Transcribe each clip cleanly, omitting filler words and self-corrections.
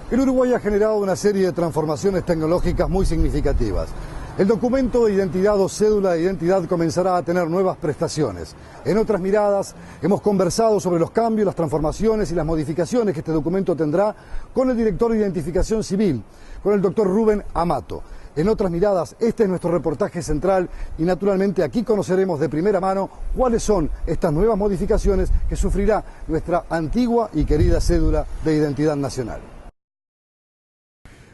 El Uruguay ha generado una serie de transformaciones tecnológicas muy significativas. El documento de identidad o cédula de identidad comenzará a tener nuevas prestaciones. En otras miradas, hemos conversado sobre los cambios, las transformaciones y las modificaciones que este documento tendrá con el director de Identificación Civil, con el doctor Rubén Amato. En otras miradas, este es nuestro reportaje central y naturalmente aquí conoceremos de primera mano cuáles son estas nuevas modificaciones que sufrirá nuestra antigua y querida cédula de identidad nacional.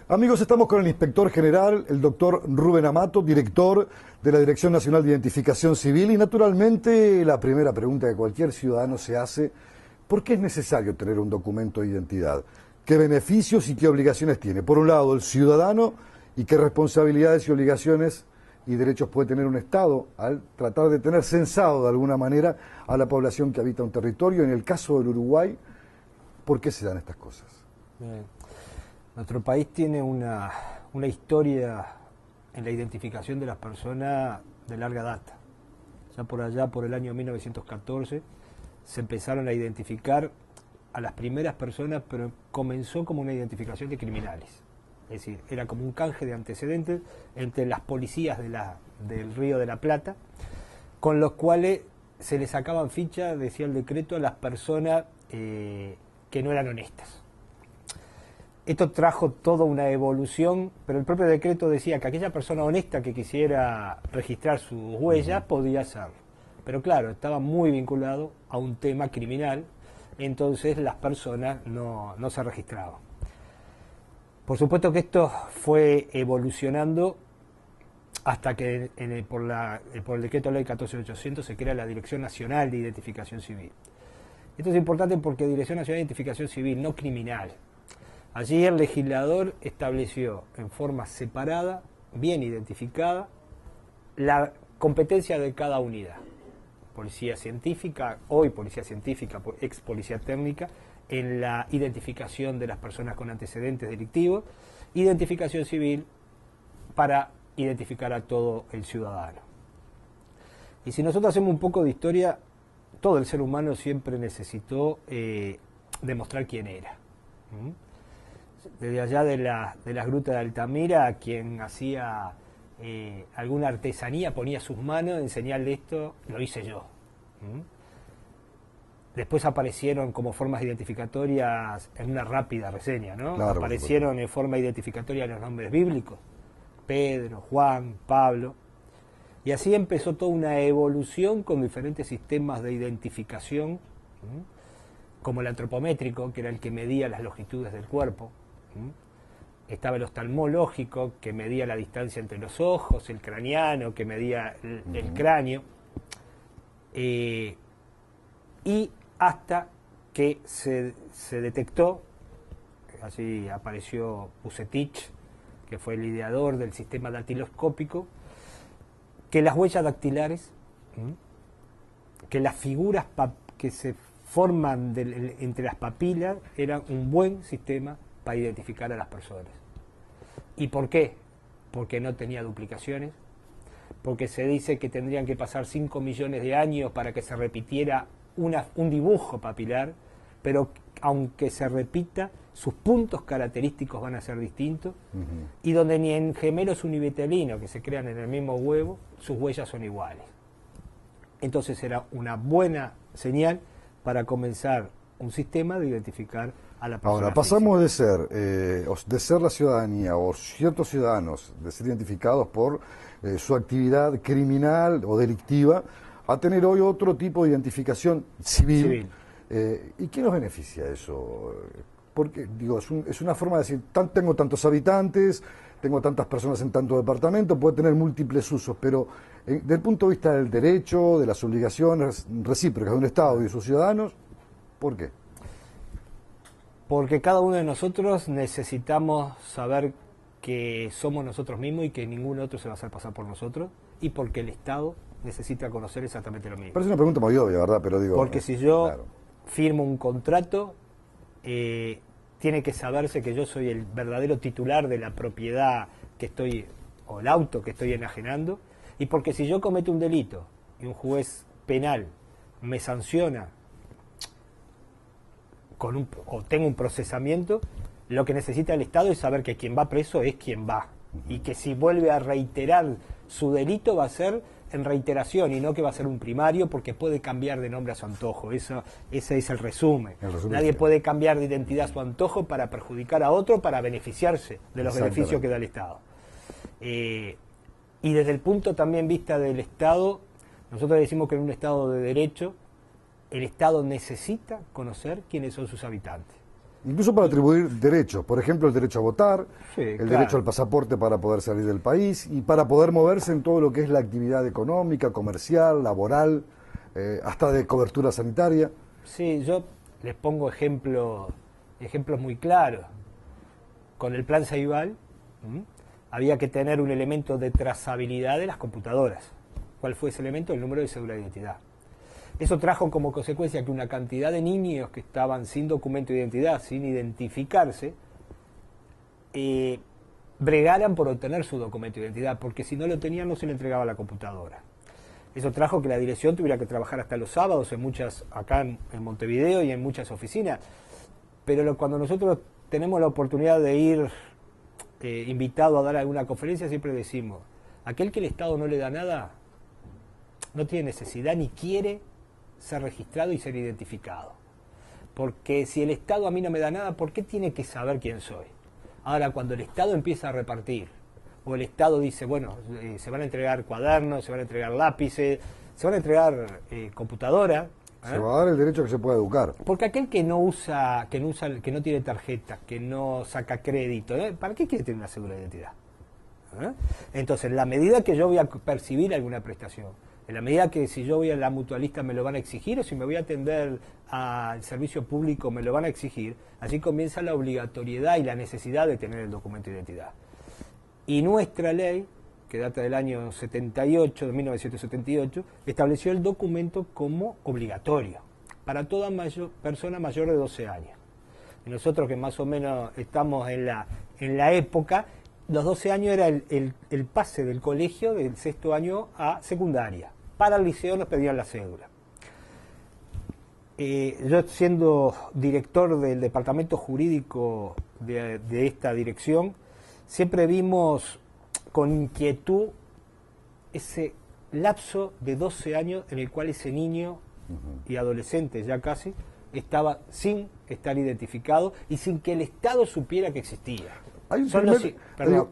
Amigos, estamos con el inspector general, el doctor Rubén Amato, director de la Dirección Nacional de Identificación Civil, y naturalmente la primera pregunta que cualquier ciudadano se hace: ¿por qué es necesario tener un documento de identidad? ¿Qué beneficios y qué obligaciones tiene? Por un lado, el ciudadano, y qué responsabilidades y obligaciones y derechos puede tener un Estado al tratar de tener censado de alguna manera a la población que habita un territorio. En el caso del Uruguay, ¿por qué se dan estas cosas? Bien. Nuestro país tiene una historia en la identificación de las personas de larga data. Ya por allá, por el año 1914, se empezaron a identificar a las primeras personas, pero comenzó como una identificación de criminales. Es decir, era como un canje de antecedentes entre las policías del Río de la Plata, con los cuales se les sacaban fichas, decía el decreto, a las personas que no eran honestas. Esto trajo toda una evolución, pero el propio decreto decía que aquella persona honesta que quisiera registrar sus huellas podía hacerlo. Pero claro, estaba muy vinculado a un tema criminal, entonces las personas no se registraban. Por supuesto que esto fue evolucionando hasta que por el decreto ley 14.800 se crea la Dirección Nacional de Identificación Civil. Esto es importante porque Dirección Nacional de Identificación Civil, no criminal. Allí el legislador estableció en forma separada, bien identificada, la competencia de cada unidad. Policía científica, hoy policía científica, ex policía técnica, en la identificación de las personas con antecedentes delictivos, identificación civil para identificar a todo el ciudadano. Y si nosotros hacemos un poco de historia, todo el ser humano siempre necesitó demostrar quién era. Desde allá de las grutas de Altamira, quien hacía alguna artesanía ponía sus manos en señal de esto, lo hice yo. Después aparecieron como formas identificatorias en una rápida reseña, ¿no? Claro, aparecieron en forma identificatoria los nombres bíblicos: Pedro, Juan, Pablo. Y así empezó toda una evolución con diferentes sistemas de identificación, como el antropométrico, que era el que medía las longitudes del cuerpo. Estaba el oftalmológico, que medía la distancia entre los ojos; el craneano, que medía el cráneo. Y hasta que se detectó, así apareció Bucetich, que fue el ideador del sistema dactiloscópico, que las huellas dactilares, que las figuras que se forman entre las papilas, eran un buen sistema para identificar a las personas. ¿Y por qué? Porque no tenía duplicaciones, porque se dice que tendrían que pasar 5 millones de años para que se repitiera un dibujo papilar, pero aunque se repita, sus puntos característicos van a ser distintos, y donde ni en gemelos univitelinos que se crean en el mismo huevo, sus huellas son iguales. Entonces era una buena señal para comenzar un sistema de identificar a la persona. Ahora, pasamos de ser la ciudadanía o ciertos ciudadanos de ser identificados por su actividad criminal o delictiva a tener hoy otro tipo de identificación civil. ¿Y qué nos beneficia eso? Porque, digo, es una forma de decir: tengo tantos habitantes, tengo tantas personas en tanto departamento, puede tener múltiples usos, pero desde el punto de vista del derecho, de las obligaciones recíprocas de un Estado y de sus ciudadanos, ¿por qué? Porque cada uno de nosotros necesitamos saber que somos nosotros mismos y que ningún otro se va a hacer pasar por nosotros, y porque el Estado necesita conocer exactamente lo mismo. Parece una pregunta muy obvia, ¿verdad? Pero digo, porque si yo firmo un contrato, tiene que saberse que yo soy el verdadero titular de la propiedad que estoy, o el auto que estoy enajenando, y porque si yo cometo un delito y un juez penal me sanciona o tengo un procesamiento, Lo que necesita el Estado es saber que quien va preso es quien va, y que si vuelve a reiterar su delito va a ser en reiteración y no que va a ser un primario, porque puede cambiar de nombre a su antojo. Ese es el resumen. Nadie puede cambiar de identidad a su antojo para perjudicar a otro, para beneficiarse de los beneficios que da el Estado. Y desde el punto también vista del Estado, nosotros decimos que en un Estado de derecho, el Estado necesita conocer quiénes son sus habitantes. Incluso para atribuir derechos, por ejemplo, el derecho a votar, Sí, el claro. derecho al pasaporte para poder salir del país y para poder moverse en todo lo que es la actividad económica, comercial, laboral, hasta de cobertura sanitaria. Sí, yo les pongo ejemplos muy claros. Con el plan Ceibal había que tener un elemento de trazabilidad de las computadoras. ¿Cuál fue ese elemento? El número de cédula de identidad. Eso trajo como consecuencia que una cantidad de niños que estaban sin documento de identidad, sin identificarse, bregaran por obtener su documento de identidad, porque si no lo tenían no se le entregaba la computadora. Eso trajo que la dirección tuviera que trabajar hasta los sábados acá en Montevideo y en muchas oficinas. Pero cuando nosotros tenemos la oportunidad de ir invitado a dar alguna conferencia, siempre decimos, aquel que el Estado no le da nada, no tiene necesidad ni quiere ser registrado y ser identificado. Porque si el Estado a mí no me da nada, ¿por qué tiene que saber quién soy? Ahora, cuando el Estado empieza a repartir, o el Estado dice, bueno, se van a entregar cuadernos, se van a entregar lápices, se van a entregar computadoras, Se va a dar el derecho a que se pueda educar. porque aquel que no tiene tarjeta, que no saca crédito, ¿para qué quiere tener una cédula de identidad? Entonces, en la medida que yo voy a percibir alguna prestación, en la medida que si yo voy a la mutualista me lo van a exigir, o si me voy a atender al servicio público me lo van a exigir, así comienza la obligatoriedad y la necesidad de tener el documento de identidad. Y nuestra ley, que data del año 78, de 1978, estableció el documento como obligatorio para toda persona mayor de 12 años. Y nosotros, que más o menos estamos en la época, los 12 años era el pase del colegio del sexto año a secundaria. Para el liceo nos pedían la cédula. Yo, siendo director del departamento jurídico de esta dirección, siempre vimos con inquietud ese lapso de 12 años en el cual ese niño y adolescente ya casi estaba sin estar identificado y sin que el Estado supiera que existía.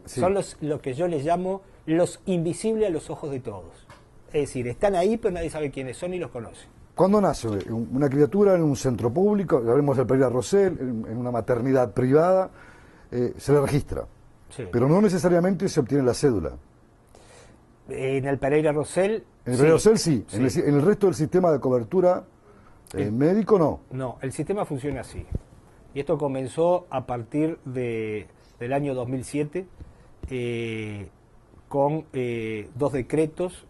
Son lo que yo les llamo los invisibles a los ojos de todos. Es decir, están ahí pero nadie sabe quiénes son ni los conoce. Cuando nace una criatura en un centro público, hablemos del Pereira Rosell, en una maternidad privada, se le registra. Sí. Pero no necesariamente se obtiene la cédula. En el Pereira Rosell... En el Pereira Rosell sí. En el resto del sistema de cobertura médico no. No, el sistema funciona así. Y esto comenzó a partir del año 2007 con 2 decretos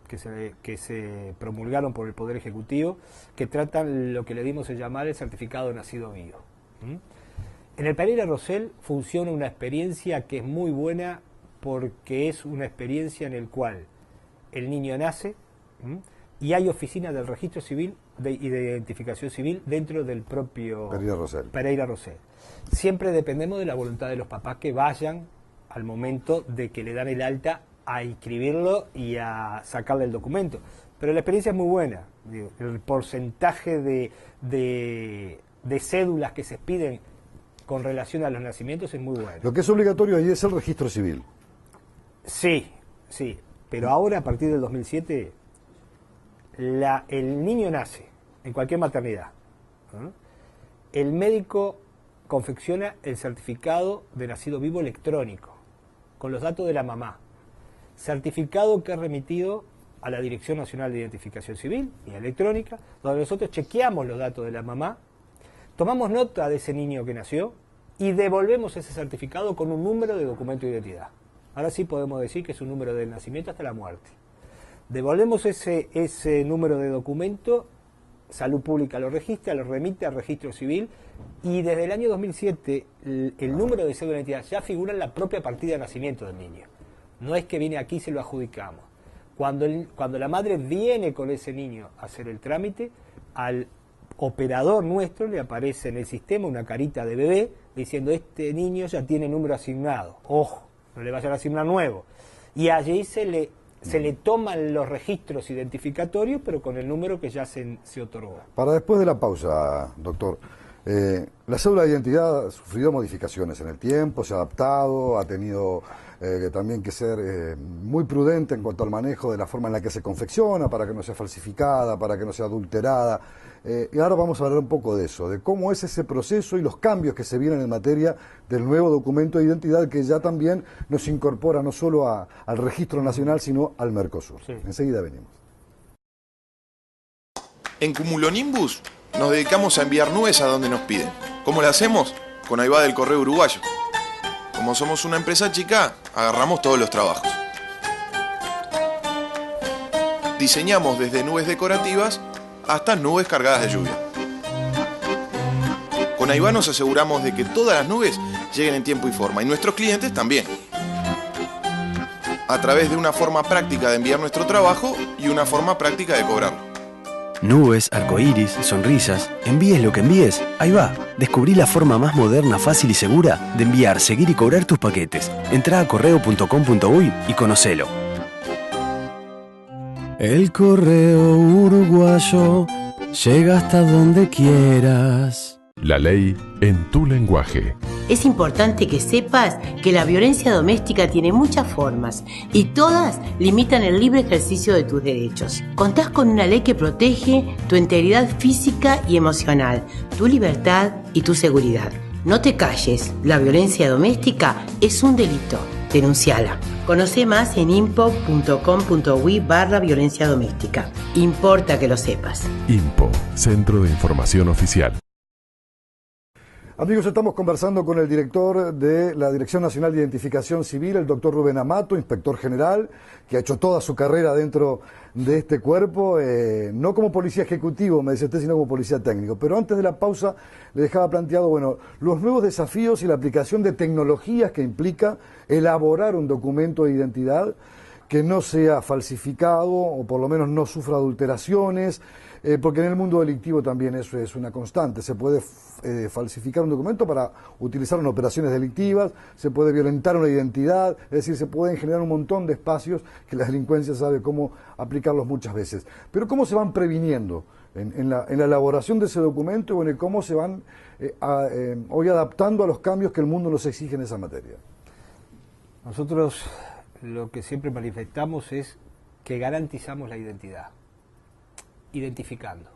que se promulgaron por el Poder Ejecutivo que tratan lo que le dimos a llamar el certificado de nacido vivo. En el Pereira Rosell funciona una experiencia que es muy buena porque es una experiencia en la cual el niño nace y hay oficinas del registro civil y de identificación civil dentro del propio Pereira Rosell. Siempre dependemos de la voluntad de los papás que vayan al momento de que le dan el alta a inscribirlo y a sacarle el documento. Pero la experiencia es muy buena. El porcentaje de cédulas que se piden con relación a los nacimientos es muy bueno. Lo que es obligatorio ahí es el registro civil. Sí, pero ahora a partir del 2007 el niño nace en cualquier maternidad. El médico confecciona el certificado de nacido vivo electrónico con los datos de la mamá. Certificado que es remitido a la Dirección Nacional de Identificación Civil y Electrónica, donde nosotros chequeamos los datos de la mamá, tomamos nota de ese niño que nació y devolvemos ese certificado con un número de documento de identidad. Ahora sí podemos decir que es un número del nacimiento hasta la muerte. Devolvemos ese número de documento, Salud Pública lo registra, lo remite al Registro Civil y desde el año 2007 el número de cédula de identidad ya figura en la propia partida de nacimiento del niño. No es que viene aquí y se lo adjudicamos. Cuando la madre viene con ese niño a hacer el trámite, al operador nuestro le aparece en el sistema una carita de bebé diciendo este niño ya tiene número asignado, ojo, no le vayan a asignar nuevo. Y allí se le toman los registros identificatorios, pero con el número que ya se otorgó. Para después de la pausa, doctor, la cédula de identidad ha sufrido modificaciones en el tiempo, se ha adaptado, ha tenido también que ser muy prudente en cuanto al manejo de la forma en la que se confecciona, para que no sea falsificada, para que no sea adulterada. Y ahora vamos a hablar un poco de eso, de cómo es ese proceso y los cambios que se vienen en materia del nuevo documento de identidad que ya también nos incorpora no solo al registro nacional, sino al Mercosur. Sí. Enseguida venimos. En Cumulonimbus nos dedicamos a enviar nubes a donde nos piden. ¿Cómo lo hacemos? Con Aivá del Correo Uruguayo. Como somos una empresa chica, agarramos todos los trabajos. Diseñamos desde nubes decorativas hasta nubes cargadas de lluvia. Con Aivá nos aseguramos de que todas las nubes lleguen en tiempo y forma, y nuestros clientes también. A través de una forma práctica de enviar nuestro trabajo y una forma práctica de cobrarlo. Nubes, arcoíris, sonrisas, envíes lo que envíes, ahí va. Descubrí la forma más moderna, fácil y segura de enviar, seguir y cobrar tus paquetes. Entrá a correo.com.uy y conocelo. El correo uruguayo llega hasta donde quieras. La ley en tu lenguaje. Es importante que sepas que la violencia doméstica tiene muchas formas y todas limitan el libre ejercicio de tus derechos. Contás con una ley que protege tu integridad física y emocional, tu libertad y tu seguridad. No te calles, la violencia doméstica es un delito. Denunciala. Conoce más en impo.com.uy/violencia doméstica. Importa que lo sepas. IMPO, Centro de Información Oficial. Amigos, estamos conversando con el director de la Dirección Nacional de Identificación Civil, el doctor Rubén Amato, inspector general, que ha hecho toda su carrera dentro de este cuerpo, no como policía ejecutivo, me decía usted, sino como policía técnico. Pero antes de la pausa le dejaba planteado, bueno, los nuevos desafíos y la aplicación de tecnologías que implica elaborar un documento de identidad que no sea falsificado o por lo menos no sufra adulteraciones, porque en el mundo delictivo también eso es una constante. Se puede falsificar un documento para utilizarlo en operaciones delictivas, se puede violentar una identidad, es decir, se pueden generar un montón de espacios que la delincuencia sabe cómo aplicarlos muchas veces. Pero ¿cómo se van previniendo en la elaboración de ese documento y bueno, cómo se van hoy adaptando a los cambios que el mundo nos exige en esa materia? Nosotros lo que siempre manifestamos es que garantizamos la identidad, identificando.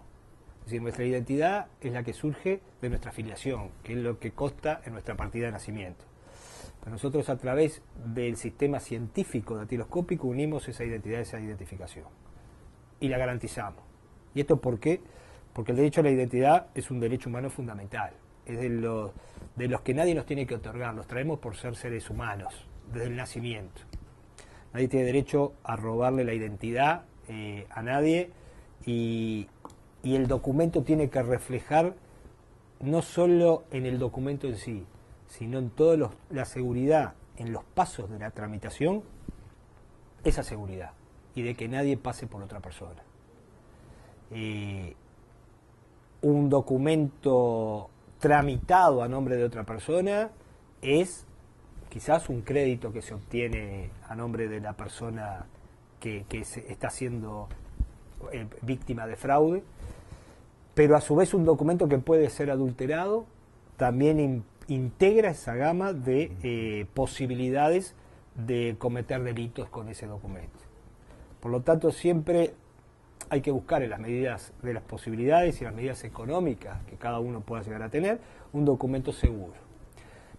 Es decir, nuestra identidad es la que surge de nuestra afiliación, que es lo que consta en nuestra partida de nacimiento. Pero nosotros a través del sistema científico datiloscópico unimos esa identidad, esa identificación y la garantizamos. ¿Y esto por qué? Porque el derecho a la identidad es un derecho humano fundamental, es de los que nadie nos tiene que otorgar, los traemos por ser seres humanos desde el nacimiento. Nadie tiene derecho a robarle la identidad a nadie y el documento tiene que reflejar no solo en el documento en sí, sino en toda la seguridad, en los pasos de la tramitación, esa seguridad y de que nadie pase por otra persona. Un documento tramitado a nombre de otra persona es quizás un crédito que se obtiene a nombre de la persona que está siendo víctima de fraude, pero a su vez un documento que puede ser adulterado también integra esa gama de posibilidades de cometer delitos con ese documento. Por lo tanto, siempre hay que buscar en las medidas de las posibilidades y las medidas económicas que cada uno pueda llegar a tener, un documento seguro.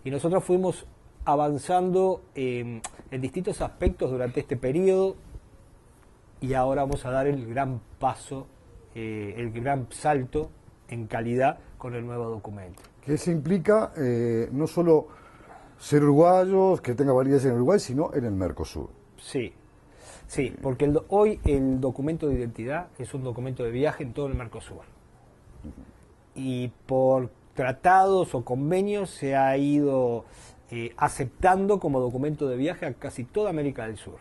Y nosotros fuimos avanzando en distintos aspectos durante este periodo y ahora vamos a dar el gran paso, el gran salto en calidad con el nuevo documento. Que se implica no solo ser uruguayos, que tenga validez en Uruguay, sino en el Mercosur. Sí, sí, porque hoy el documento de identidad es un documento de viaje en todo el Mercosur. Y por tratados o convenios se ha ido aceptando como documento de viaje a casi toda América del Sur.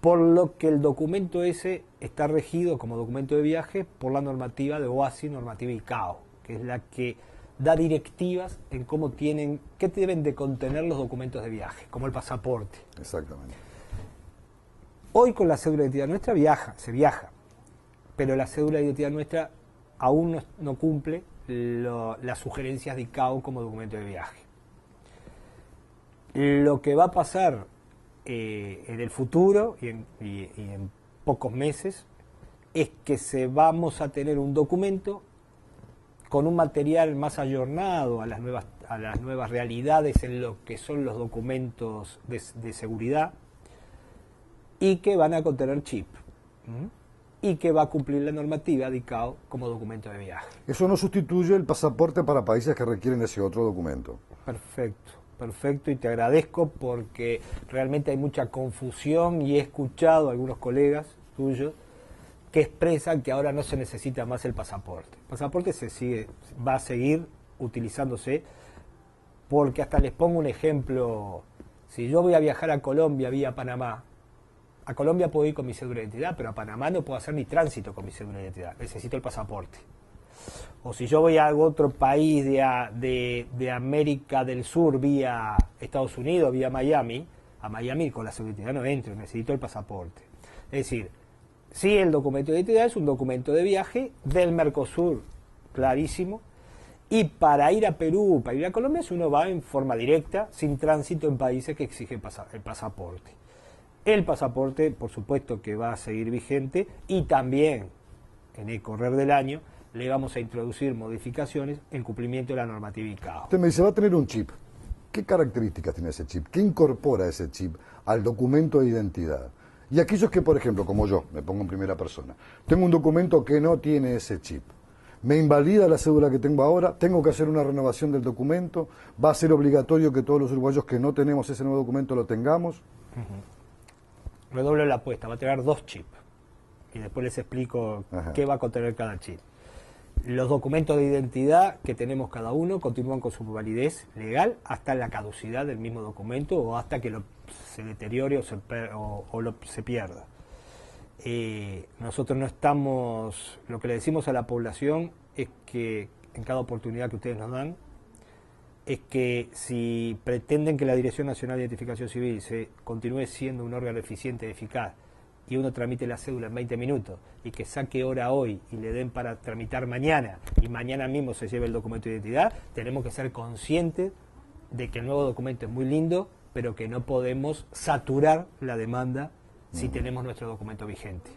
por lo que el documento ese está regido como documento de viaje por la normativa de OASI, normativa ICAO, que es la que da directivas en cómo qué deben de contener los documentos de viaje, como el pasaporte. Exactamente. Hoy con la cédula de identidad nuestra se viaja, pero la cédula de identidad nuestra aún no cumple las sugerencias de ICAO como documento de viaje. Lo que va a pasar en el futuro y en pocos meses es que vamos a tener un documento con un material más ayornado a las nuevas realidades en lo que son los documentos de seguridad, y que van a contener chip, y que va a cumplir la normativa de ICAO como documento de viaje. Eso no sustituye el pasaporte para países que requieren ese otro documento. Perfecto, y te agradezco porque realmente hay mucha confusión y he escuchado a algunos colegas tuyos que expresan que ahora no se necesita más el pasaporte. El pasaporte va a seguir utilizándose, porque hasta les pongo un ejemplo: si yo voy a viajar a Colombia vía Panamá, a Colombia puedo ir con mi cédula de identidad, pero a Panamá no puedo hacer ni tránsito con mi cédula de identidad, necesito el pasaporte. O si yo voy a algún otro país de América del Sur vía Estados Unidos, vía Miami, a Miami con la cédula de identidad no entro, necesito el pasaporte. Es decir, sí, el documento de identidad es un documento de viaje del Mercosur, clarísimo, y para ir a Perú, para ir a Colombia, uno va en forma directa, sin tránsito en países que exigen el pasaporte. El pasaporte, por supuesto, que va a seguir vigente, y también, en el correr del año, le vamos a introducir modificaciones en cumplimiento de la normativa ICAO. Usted me dice, va a tener un chip. ¿Qué características tiene ese chip? ¿Qué incorpora ese chip al documento de identidad? Y aquellos que, por ejemplo, como yo, me pongo en primera persona, tengo un documento que no tiene ese chip. ¿Me invalida la cédula que tengo ahora? ¿Tengo que hacer una renovación del documento? ¿Va a ser obligatorio que todos los uruguayos que no tenemos ese nuevo documento lo tengamos? Redoblo la apuesta, va a tener 2 chips. Y después les explico qué va a contener cada chip. Los documentos de identidad que tenemos cada uno continúan con su validez legal hasta la caducidad del mismo documento, o hasta que se deteriore o se pierda. Nosotros no estamos, lo que le decimos a la población es que en cada oportunidad que ustedes nos dan, es que si pretenden que la Dirección Nacional de Identificación Civil se continúe siendo un órgano eficiente y eficaz, y uno tramite la cédula en 20 minutos, y que saque hora hoy y le den para tramitar mañana, y mañana mismo se lleve el documento de identidad, tenemos que ser conscientes de que el nuevo documento es muy lindo, pero que no podemos saturar la demanda si tenemos nuestro documento vigente.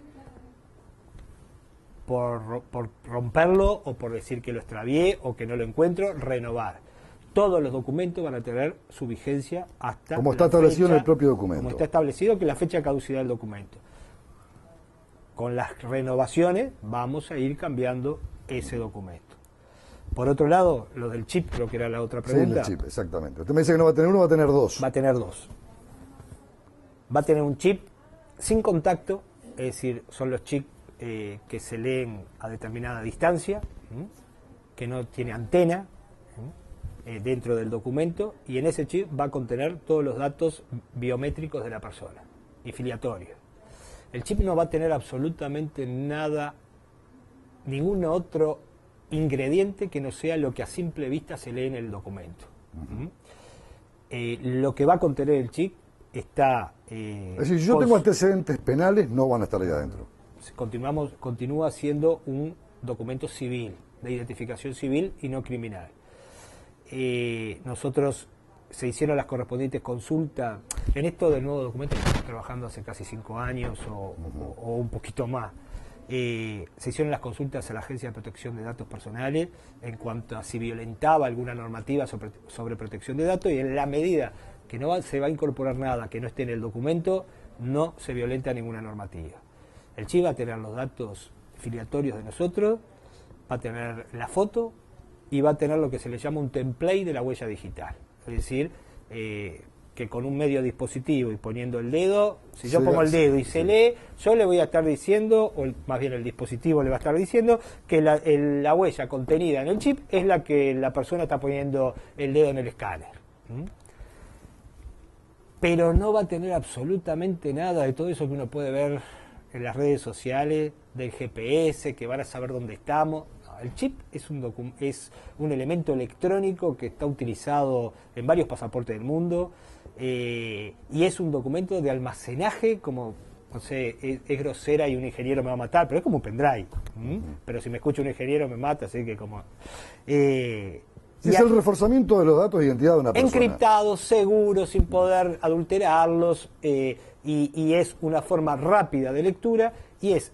Por romperlo, o por decir que lo extravié o que no lo encuentro, renovar. Todos los documentos van a tener su vigencia hasta... Como está establecido en el propio documento. Como está establecido, que es la fecha de caducidad del documento. Con las renovaciones vamos a ir cambiando ese documento. Por otro lado, lo del chip, creo que era la otra pregunta. Sí, el chip, exactamente. Usted me dice que no va a tener uno, va a tener 2. Va a tener 2. Va a tener un chip sin contacto, es decir, son los chips que se leen a determinada distancia, que no tiene antena dentro del documento, y en ese chip va a contener todos los datos biométricos de la persona y filiatorios. El chip no va a tener absolutamente nada, ningún otro ingrediente que no sea lo que a simple vista se lee en el documento. Lo que va a contener el chip está... es decir, si yo tengo antecedentes penales, no van a estar ahí adentro. Continúa siendo un documento civil, de identificación civil y no criminal. Nosotros se hicieron las correspondientes consultas. En esto del nuevo documento estamos trabajando hace casi 5 años o un poquito más. Se hicieron las consultas a la Agencia de Protección de Datos Personales en cuanto a si violentaba alguna normativa sobre protección de datos, y en la medida que no se va a incorporar nada que no esté en el documento, no se violenta ninguna normativa. El chip va a tener los datos filiatorios de nosotros, va a tener la foto y va a tener lo que se le llama un template de la huella digital. Es decir, que con un medio dispositivo y poniendo el dedo, si yo pongo el dedo y se lee, yo le voy a estar diciendo, o más bien el dispositivo le va a estar diciendo, que la huella contenida en el chip es la que la persona está poniendo el dedo en el escáner. pero no va a tener absolutamente nada de todo eso que uno puede ver en las redes sociales, del GPS, que van a saber dónde estamos. No, el chip es un elemento electrónico que está utilizado en varios pasaportes del mundo, y es un documento de almacenaje, como, no sé, es grosera y un ingeniero me va a matar, pero es como un pendrive. Pero si me escucha un ingeniero me mata, así que como... es el reforzamiento de los datos de identidad de una persona. Encriptados, seguros, sin poder adulterarlos, y es una forma rápida de lectura, y es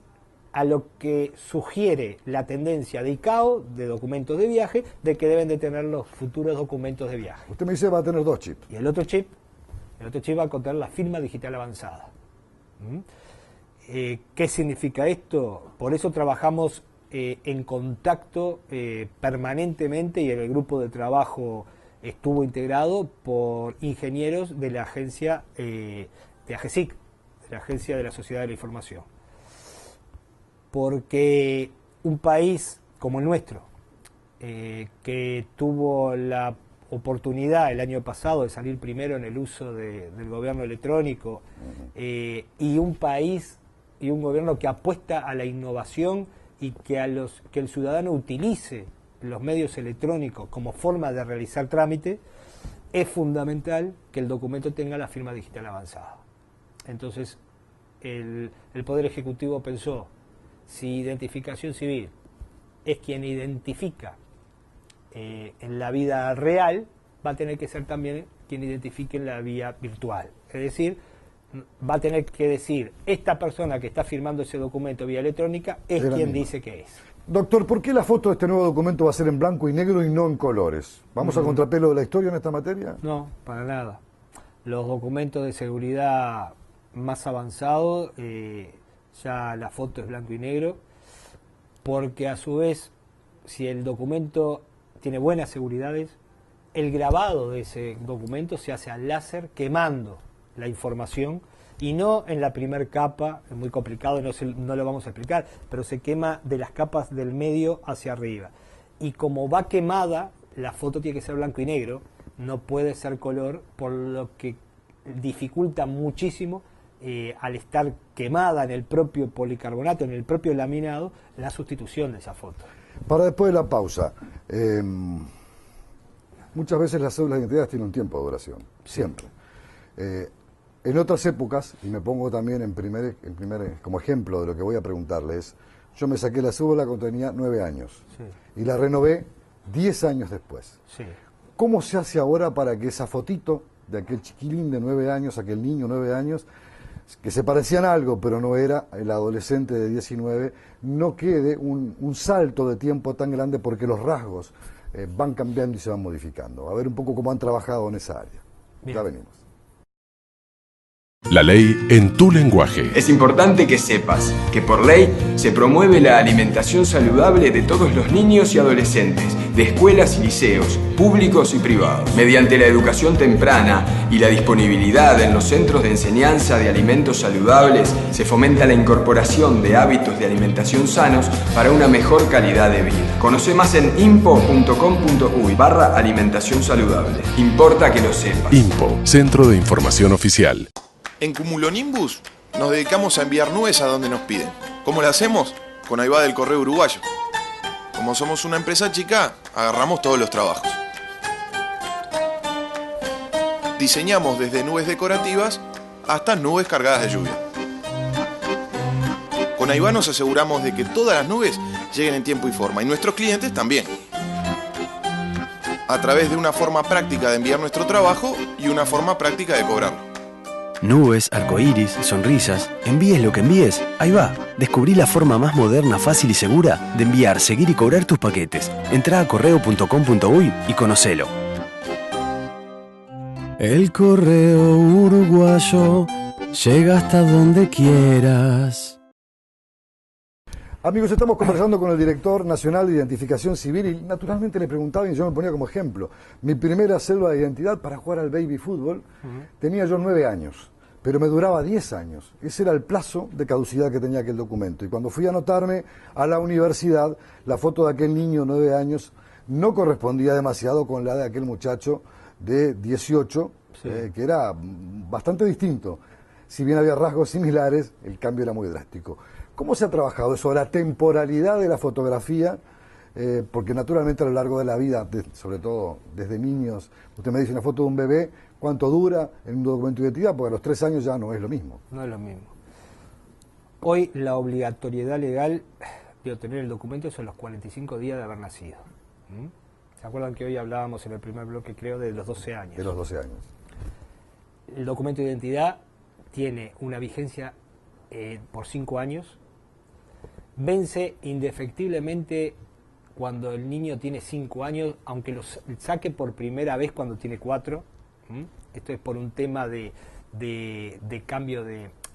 a lo que sugiere la tendencia de ICAO, de documentos de viaje, de que deben de tener los futuros documentos de viaje. Usted me dice va a tener 2 chips. Y el otro chip va a contener la firma digital avanzada. ¿Qué significa esto? Por eso trabajamos en contacto permanentemente, y el grupo de trabajo estuvo integrado por ingenieros de la agencia de AGESIC, de la Agencia de la Sociedad de la Información. Porque un país como el nuestro, que tuvo la oportunidad el año pasado de salir primero en el uso del gobierno electrónico, y un país y un gobierno que apuesta a la innovación y que el ciudadano utilice los medios electrónicos como forma de realizar trámite, es fundamental que el documento tenga la firma digital avanzada. Entonces, el Poder Ejecutivo pensó, si Identificación Civil es quien identifica en la vida real, va a tener que ser también quien identifique en la vía virtual. Es decir, va a tener que decir, esta persona que está firmando ese documento vía electrónica es quien dice que es. Doctor, ¿por qué la foto de este nuevo documento va a ser en blanco y negro y no en colores? ¿Vamos a contrapelo de la historia en esta materia? No, para nada. Los documentos de seguridad más avanzados, ya la foto es blanco y negro, porque a su vez, si el documento tiene buenas seguridades, el grabado de ese documento se hace al láser quemando la información, y no en la primer capa, es muy complicado, no lo vamos a explicar, pero se quema de las capas del medio hacia arriba. Y como va quemada, la foto tiene que ser blanco y negro, no puede ser color, por lo que dificulta muchísimo, al estar quemada en el propio policarbonato, en el propio laminado, la sustitución de esa foto. Para después de la pausa, muchas veces las cédulas de identidad tienen un tiempo de duración, siempre. En otras épocas, y me pongo también como ejemplo de lo que voy a preguntarles, yo me saqué la cédula cuando tenía 9 años, y la renové 10 años después. ¿Cómo se hace ahora para que esa fotito de aquel chiquilín de 9 años, aquel niño de 9 años, que se parecían a algo, pero no era el adolescente de 19, no quede un salto de tiempo tan grande, porque los rasgos van cambiando y se van modificando? A ver un poco cómo han trabajado en esa área. Bien. Ya venimos. La ley en tu lenguaje. Es importante que sepas que por ley se promueve la alimentación saludable de todos los niños y adolescentes, de escuelas y liceos, públicos y privados. Mediante la educación temprana y la disponibilidad en los centros de enseñanza de alimentos saludables, se fomenta la incorporación de hábitos de alimentación sanos para una mejor calidad de vida. Conoce más en impo.com.uy/alimentación saludable. Importa que lo sepas. INPO, Centro de Información Oficial. En Cumulonimbus nos dedicamos a enviar nubes a donde nos piden. ¿Cómo lo hacemos? Con Aivá del Correo Uruguayo. Como somos una empresa chica, agarramos todos los trabajos. Diseñamos desde nubes decorativas hasta nubes cargadas de lluvia. Con Aivá nos aseguramos de que todas las nubes lleguen en tiempo y forma, y nuestros clientes también. A través de una forma práctica de enviar nuestro trabajo y una forma práctica de cobrarlo. Nubes, arcoíris, sonrisas, envíes lo que envíes, ahí va. Descubrí la forma más moderna, fácil y segura de enviar, seguir y cobrar tus paquetes. Entrá a correo.com.uy y conocelo. El correo uruguayo llega hasta donde quieras. Amigos, estamos conversando con el director nacional de Identificación Civil y naturalmente le preguntaba, y yo me ponía como ejemplo, mi primera cédula de identidad para jugar al baby fútbol, tenía yo 9 años, pero me duraba 10 años. Ese era el plazo de caducidad que tenía aquel documento. Y cuando fui a anotarme a la universidad, la foto de aquel niño de 9 años no correspondía demasiado con la de aquel muchacho de 18, Sí. Que era bastante distinto. Si bien había rasgos similares, el cambio era muy drástico. ¿Cómo se ha trabajado eso, la temporalidad de la fotografía? Porque naturalmente a lo largo de la vida, sobre todo desde niños, usted me dice una foto de un bebé, ¿cuánto dura en un documento de identidad? Porque a los 3 años ya no es lo mismo. No es lo mismo. Hoy la obligatoriedad legal de obtener el documento son los 45 días de haber nacido. ¿Se acuerdan que hoy hablábamos en el primer bloque, creo, de los 12 años? De los 12 años. El documento de identidad tiene una vigencia por 5 años, vence indefectiblemente cuando el niño tiene 5 años, aunque lo saque por primera vez cuando tiene 4. Esto es por un tema de cambio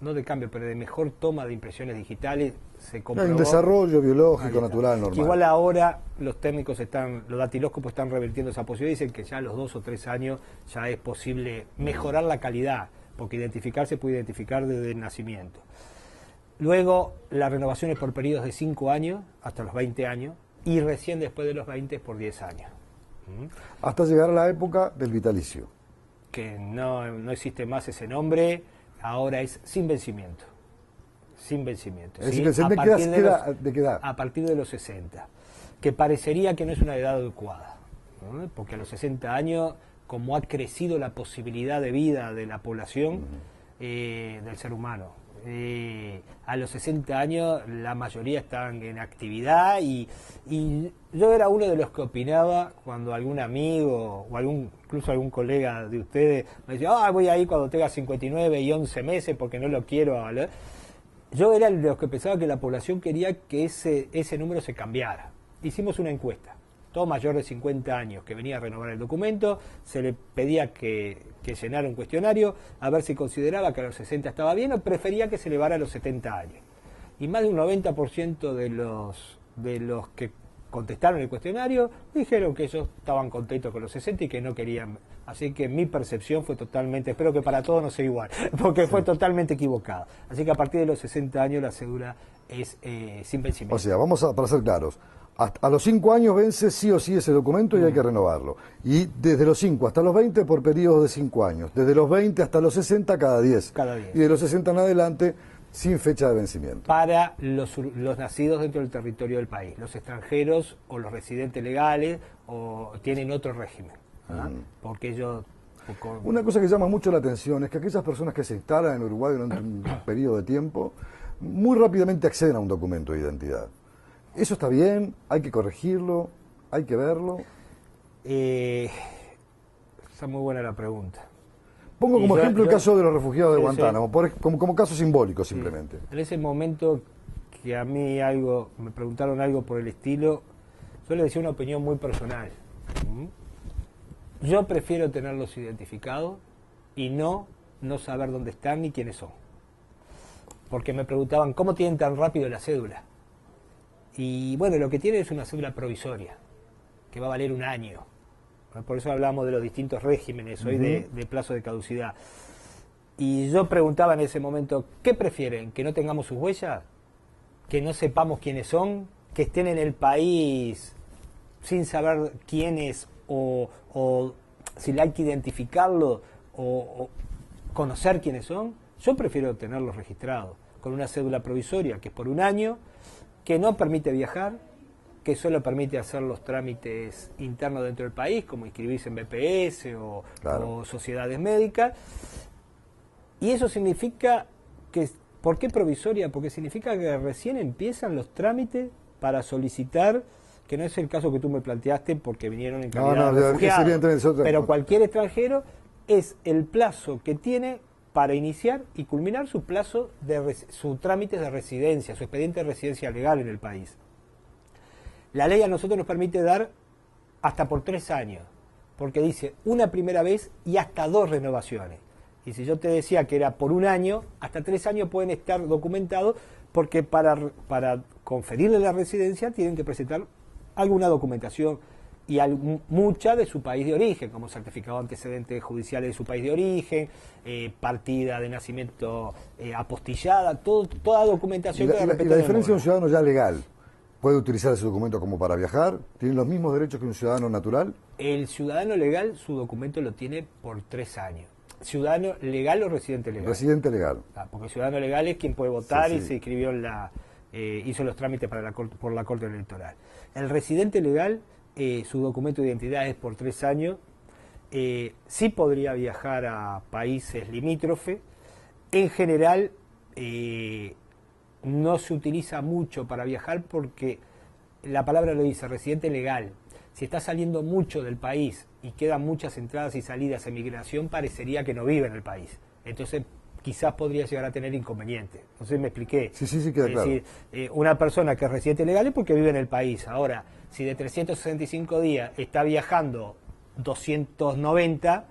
no de cambio, pero de mejor toma de impresiones digitales. Se comprobó, hay un desarrollo biológico, natural, normal. Que igual ahora los técnicos los datilóscopos están revirtiendo esa posibilidad y dicen que ya a los 2 o 3 años ya es posible mejorar la calidad, porque identificar se puede identificar desde el nacimiento. Luego, las renovaciones por periodos de 5 años hasta los 20 años y recién después de los 20 por 10 años. Hasta llegar a la época del vitalicio. Que no existe más ese nombre, ahora es sin vencimiento. Sin vencimiento. Es ¿sí? decir, ¿de qué edad? A partir de los 60. Que parecería que no es una edad adecuada, ¿no? Porque a los 60 años, como ha crecido la posibilidad de vida de la población, del ser humano, a los 60 años la mayoría estaban en actividad y yo era uno de los que opinaba cuando algún amigo o incluso algún colega de ustedes me decía, voy a ir cuando tenga 59 y 11 meses porque no lo quiero. Yo era de los que pensaba que la población quería que ese número se cambiara. Hicimos una encuesta. Todo mayor de 50 años que venía a renovar el documento, se le pedía que llenara un cuestionario a ver si consideraba que a los 60 estaba bien o prefería que se elevara a los 70 años. Y más de un 90% de los que contestaron el cuestionario dijeron que ellos estaban contentos con los 60 y que no querían. Así que mi percepción fue totalmente, espero que para todos no sea igual, porque fue totalmente equivocada. Así que a partir de los 60 años la cédula es sin vencimiento. O sea, para ser claros, a los 5 años vence sí o sí ese documento y hay que renovarlo. Y desde los 5 hasta los 20 por periodos de 5 años. Desde los 20 hasta los 60 cada 10. Cada 10. Y de los 60 en adelante sin fecha de vencimiento. Para los nacidos dentro del territorio del país. Los extranjeros o los residentes legales o tienen otro régimen. Porque ellos... Una cosa que llama mucho la atención es que aquellas personas que se instalan en Uruguay durante un periodo de tiempo muy rápidamente acceden a un documento de identidad. ¿Eso está bien? ¿Hay que corregirlo? ¿Hay que verlo? Está muy buena la pregunta. Pongo como ejemplo el caso de los refugiados de Guantánamo, sí. Como caso simbólico simplemente. En ese momento que a mí me preguntaron algo por el estilo, yo le decía una opinión muy personal. Yo prefiero tenerlos identificados y no saber dónde están ni quiénes son. Porque me preguntaban, ¿cómo tienen tan rápido la cédula? Y bueno, lo que tiene es una cédula provisoria, que va a valer 1 año. Por eso hablamos de los distintos regímenes hoy de plazo de caducidad. Y yo preguntaba en ese momento, ¿qué prefieren? ¿Que no tengamos sus huellas? ¿Que no sepamos quiénes son? ¿Que estén en el país sin saber quiénes o si hay que identificarlo o conocer quiénes son? Yo prefiero tenerlos registrados con una cédula provisoria que es por 1 año, que no permite viajar, que solo permite hacer los trámites internos dentro del país, como inscribirse en BPS o sociedades médicas. Y eso significa que, ¿por qué provisoria? Porque significa que recién empiezan los trámites para solicitar, que no es el caso que tú me planteaste porque vinieron en calidad de refugiados, pero cualquier extranjero es el plazo que tiene para iniciar y culminar su plazo su trámite de residencia, su expediente de residencia legal en el país. La ley a nosotros nos permite dar hasta por 3 años, porque dice una primera vez y hasta 2 renovaciones. Y si yo te decía que era por 1 año, hasta 3 años pueden estar documentados, porque para conferirle la residencia tienen que presentar alguna documentación y mucha de su país de origen, como certificado de antecedentes judiciales de su país de origen, partida de nacimiento apostillada, toda documentación. Y la diferencia de un ciudadano ya legal ¿Puede utilizar ese documento como para viajar? ¿Tiene los mismos derechos que un ciudadano natural? El ciudadano legal, su documento lo tiene por 3 años. ¿Ciudadano legal o residente legal? Residente legal. Porque el ciudadano legal es quien puede votar, Sí, y sí. se inscribió en hizo los trámites para por la Corte Electoral. El residente legal, su documento de identidad es por 3 años. Sí podría viajar a países limítrofes. En general, no se utiliza mucho para viajar porque la palabra lo dice, residente legal. Si está saliendo mucho del país y quedan muchas entradas y salidas en migración, parecería que no vive en el país. Entonces, quizás podría llegar a tener inconvenientes. No sé si me expliqué. Sí, queda claro. Es decir, una persona que es residente legal es porque vive en el país. Ahora, si de 365 días está viajando 290,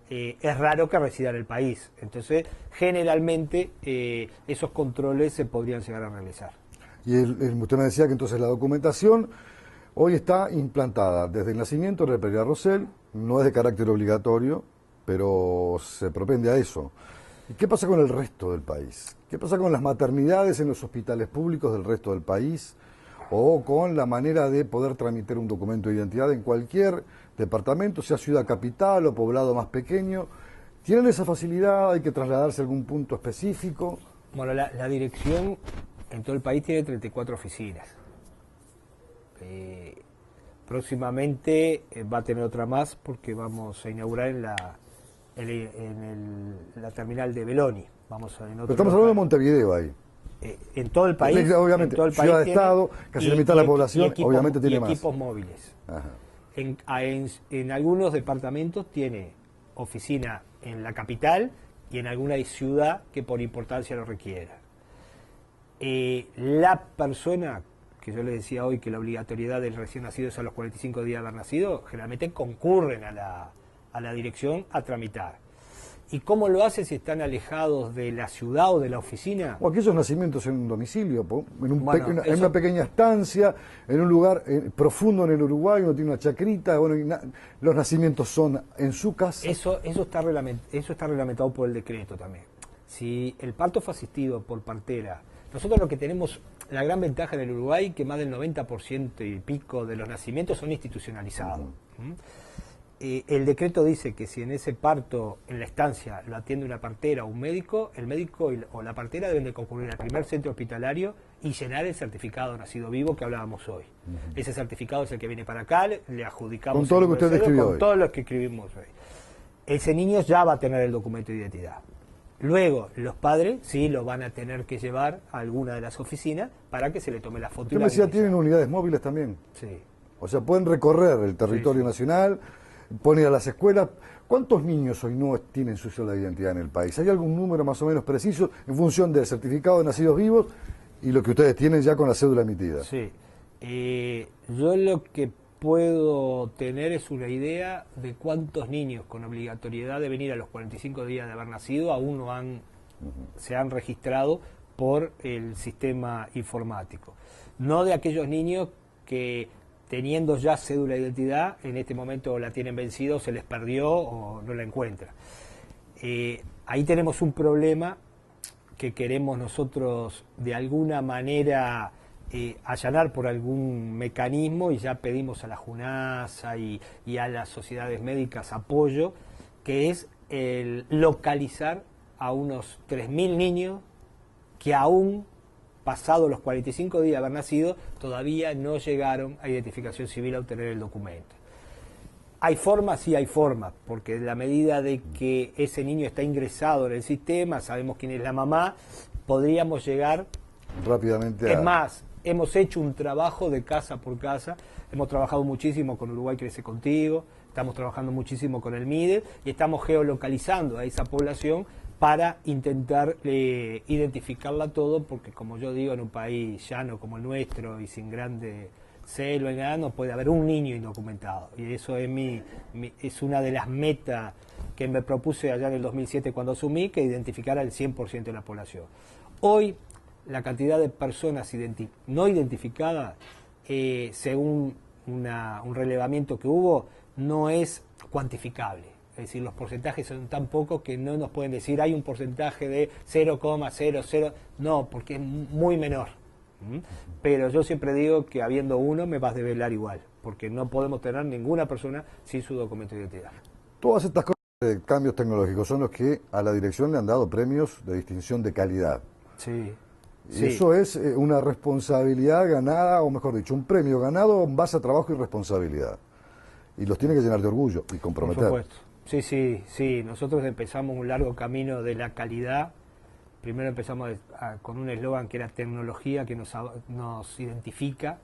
es raro que resida en el país. Entonces, generalmente, esos controles se podrían llegar a realizar. Y usted me decía que entonces la documentación hoy está implantada desde el nacimiento de Pereira Rosell, no es de carácter obligatorio, pero se propende a eso. ¿Y qué pasa con el resto del país? ¿Qué pasa con las maternidades en los hospitales públicos del resto del país? O con la manera de poder tramitar un documento de identidad en cualquier departamento, sea ciudad capital o poblado más pequeño. ¿Tienen esa facilidad? ¿Hay que trasladarse a algún punto específico? Bueno, la dirección en todo el país tiene 34 oficinas. Próximamente va a tener otra más porque vamos a inaugurar en la terminal de Beloni. Pero estamos hablando de Montevideo ahí. En todo el país. Obviamente, en todo el ciudad país de Estado, casi la mitad de la población, obviamente tiene más. Equipos móviles. Ajá. En algunos departamentos tiene oficina en la capital y en alguna ciudad que por importancia lo requiera. La persona, que yo le decía hoy que la obligatoriedad del recién nacido es a los 45 días de haber nacido, generalmente concurren a la dirección a tramitar. ¿Y cómo lo hacen si están alejados de la ciudad o de la oficina? O aquellos nacimientos en un domicilio, en Bueno, una pequeña estancia, en un lugar profundo en el Uruguay, uno tiene una chacrita, los nacimientos son en su casa. Eso está reglamentado por el decreto también. Si el parto fue asistido por partera, nosotros lo que tenemos, la gran ventaja en el Uruguay, que más del 90% y pico de los nacimientos son institucionalizados. El decreto dice que si en ese parto, en la estancia, lo atiende una partera o un médico, el médico o la partera deben de concurrir al primer centro hospitalario y llenar el certificado de nacido vivo que hablábamos hoy. Ese certificado es el que viene para acá, le adjudicamos... Con todo lo que usted describió hoy. Con todo lo que escribimos hoy. Ese niño ya va a tener el documento de identidad. Luego, los padres sí lo van a tener que llevar a alguna de las oficinas para que se le tome la foto. Usted me decía, ¿tienen unidades móviles también? Sí. O sea, pueden recorrer el territorio nacional, poner a las escuelas. ¿Cuántos niños hoy no tienen su sola identidad en el país? ¿Hay algún número más o menos preciso en función del certificado de nacidos vivos y lo que ustedes tienen ya con la cédula emitida? Sí. Yo lo que puedo tener es una idea de cuántos niños con obligatoriedad de venir a los 45 días de haber nacido aún no se han registrado por el sistema informático. No de aquellos niños que teniendo ya cédula de identidad, en este momento la tienen vencido, se les perdió o no la encuentran. Ahí tenemos un problema que queremos nosotros de alguna manera allanar por algún mecanismo y ya pedimos a la JUNASA y a las sociedades médicas apoyo, que es el localizar a unos 3.000 niños que aún pasado los 45 días de haber nacido, todavía no llegaron a identificación civil a obtener el documento. ¿Hay formas? Sí hay formas, porque en la medida de que ese niño está ingresado en el sistema, sabemos quién es la mamá, podríamos llegar rápidamente Es más, hemos hecho un trabajo de casa por casa, hemos trabajado muchísimo con Uruguay Crece Contigo, estamos trabajando muchísimo con el MIDE y estamos geolocalizando a esa población para intentar identificarla todo, porque como yo digo, en un país llano como el nuestro y sin grande selva y nada, no puede haber un niño indocumentado. Y eso es es una de las metas que me propuse allá en el 2007 cuando asumí, que identificara el 100% de la población. Hoy, la cantidad de personas no identificadas, según un relevamiento que hubo, no es cuantificable. Es decir, los porcentajes son tan pocos que no nos pueden decir hay un porcentaje de 0,00, no, porque es muy menor. Pero yo siempre digo que habiendo uno me vas a develar igual, porque no podemos tener ninguna persona sin su documento de identidad. Todas estas cosas de cambios tecnológicos son los que a la dirección le han dado premios de distinción de calidad. Sí. Y Sí. eso es una responsabilidad ganada, o mejor dicho, un premio ganado en base a trabajo y responsabilidad. Y los tiene que llenar de orgullo y comprometer. Por supuesto. Sí. Nosotros empezamos un largo camino de la calidad. Primero empezamos con un eslogan que era tecnología que nos identifica.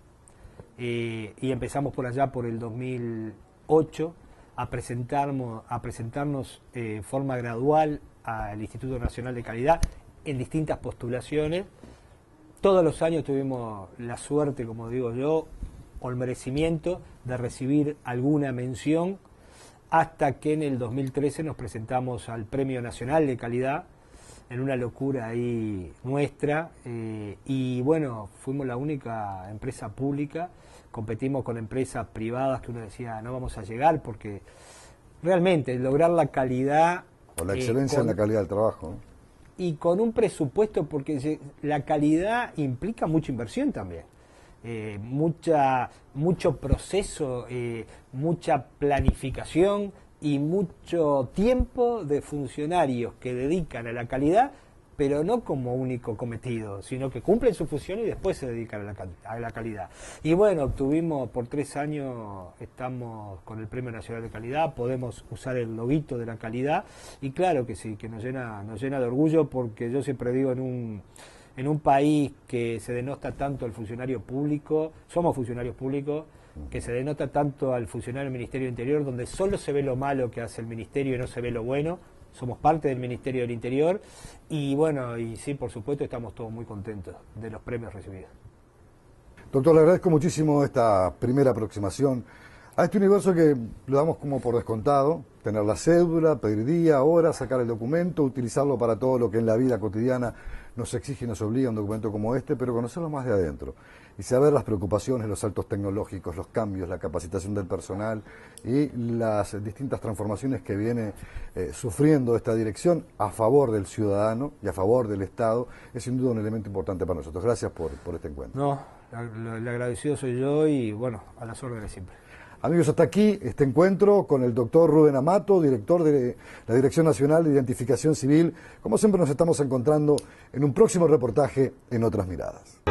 Y empezamos por allá por el 2008 a presentarnos en forma gradual al Instituto Nacional de Calidad en distintas postulaciones. Todos los años tuvimos la suerte, como digo yo, o el merecimiento de recibir alguna mención, hasta que en el 2013 nos presentamos al Premio Nacional de Calidad, en una locura ahí nuestra, y bueno, fuimos la única empresa pública, competimos con empresas privadas que uno decía no vamos a llegar, porque realmente lograr la calidad... O la excelencia en la calidad del trabajo, ¿no? Y con un presupuesto, porque la calidad implica mucha inversión también, mucho proceso, mucha planificación y mucho tiempo de funcionarios que dedican a la calidad, pero no como único cometido, sino que cumplen su función y después se dedican a la calidad. Y bueno, obtuvimos por 3 años, estamos con el Premio Nacional de Calidad, podemos usar el loguito de la calidad, y claro que sí, que nos llena de orgullo, porque yo siempre digo, en un país que se denota tanto al funcionario público, somos funcionarios públicos, que se denota tanto al funcionario del Ministerio del Interior, donde solo se ve lo malo que hace el Ministerio y no se ve lo bueno. Somos parte del Ministerio del Interior y bueno, y sí, por supuesto, estamos todos muy contentos de los premios recibidos. Doctor, le agradezco muchísimo esta primera aproximación a este universo que lo damos como por descontado: tener la cédula, pedir día, hora, sacar el documento, utilizarlo para todo lo que en la vida cotidiana nos exige y nos obliga un documento como este, pero conocerlo más de adentro y saber las preocupaciones, los saltos tecnológicos, los cambios, la capacitación del personal y las distintas transformaciones que viene sufriendo esta dirección a favor del ciudadano y a favor del Estado, es sin duda un elemento importante para nosotros. Gracias por este encuentro. No, el agradecido soy yo y bueno, a las órdenes siempre. Amigos, hasta aquí este encuentro con el doctor Rubén Amato, director de la Dirección Nacional de Identificación Civil. Como siempre, nos estamos encontrando en un próximo reportaje en Otras Miradas.